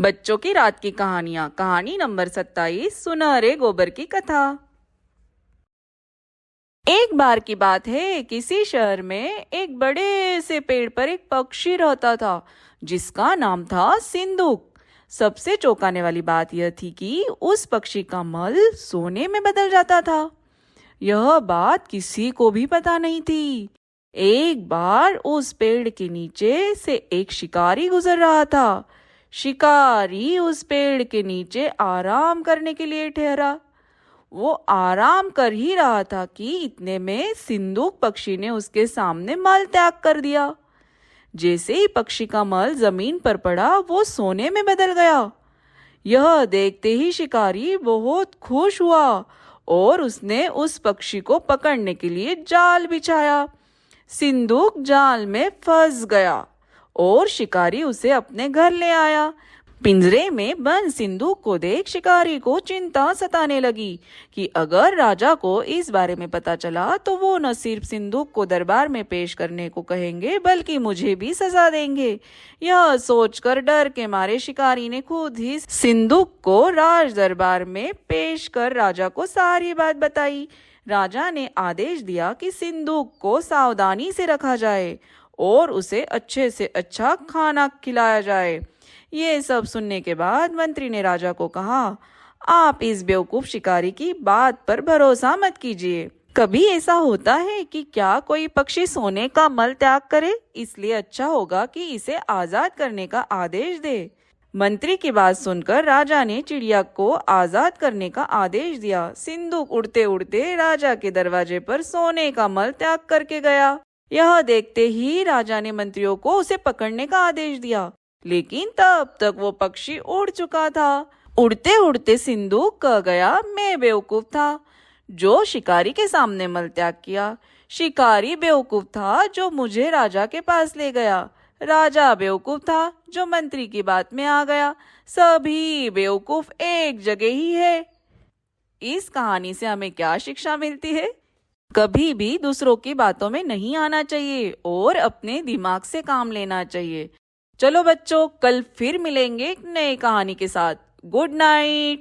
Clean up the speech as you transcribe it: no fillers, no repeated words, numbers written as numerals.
बच्चों की रात की कहानियां। कहानी नंबर 27, सुनहरे गोबर की कथा। एक बार की बात है, किसी शहर में एक बड़े से पेड़ पर एक पक्षी रहता था जिसका नाम था सिंदूक। सबसे चौंकाने वाली बात यह थी कि उस पक्षी का मल सोने में बदल जाता था। यह बात किसी को भी पता नहीं थी। एक बार उस पेड़ के नीचे से एक शिकारी गुजर रहा था। शिकारी उस पेड़ के नीचे आराम करने के लिए ठहरा। वो आराम कर ही रहा था कि इतने में सिंदूक पक्षी ने उसके सामने मल त्याग कर दिया। जैसे ही पक्षी का मल जमीन पर पड़ा, वो सोने में बदल गया। यह देखते ही शिकारी बहुत खुश हुआ और उसने उस पक्षी को पकड़ने के लिए जाल बिछाया। सिंदूक जाल में फंस गया और शिकारी उसे अपने घर ले आया। पिंजरे में बंद सिंदूक को देख शिकारी को चिंता सताने लगी कि अगर राजा को इस बारे में पता चला तो वो न सिर्फ सिंदूक को दरबार में पेश करने को कहेंगे बल्कि मुझे भी सजा देंगे। यह सोचकर डर के मारे शिकारी ने खुद ही सिंदूक को राज दरबार में पेश कर राजा को सारी बात बताई। राजा ने आदेश दिया कि सिंदूक को सावधानी से रखा जाए और उसे अच्छे से अच्छा खाना खिलाया जाए। ये सब सुनने के बाद मंत्री ने राजा को कहा, आप इस बेवकूफ शिकारी की बात पर भरोसा मत कीजिए। कभी ऐसा होता है कि क्या कोई पक्षी सोने का मल त्याग करे, इसलिए अच्छा होगा कि इसे आजाद करने का आदेश दे। मंत्री की बात सुनकर राजा ने चिड़िया को आजाद करने का आदेश दिया। सिंदूक उड़ते उड़ते राजा के दरवाजे पर सोने का मल त्याग करके गया। यह देखते ही राजा ने मंत्रियों को उसे पकड़ने का आदेश दिया, लेकिन तब तक वो पक्षी उड़ चुका था। उड़ते उड़ते सिंदूक कह गया, मैं बेवकूफ था जो शिकारी के सामने मल त्याग किया। शिकारी बेवकूफ था जो मुझे राजा के पास ले गया। राजा बेवकूफ था जो मंत्री की बात में आ गया। सभी बेवकूफ एक जगह ही है। इस कहानी से हमें क्या शिक्षा मिलती है? कभी भी दूसरों की बातों में नहीं आना चाहिए और अपने दिमाग से काम लेना चाहिए। चलो बच्चों, कल फिर मिलेंगे एक नई कहानी के साथ। Good night.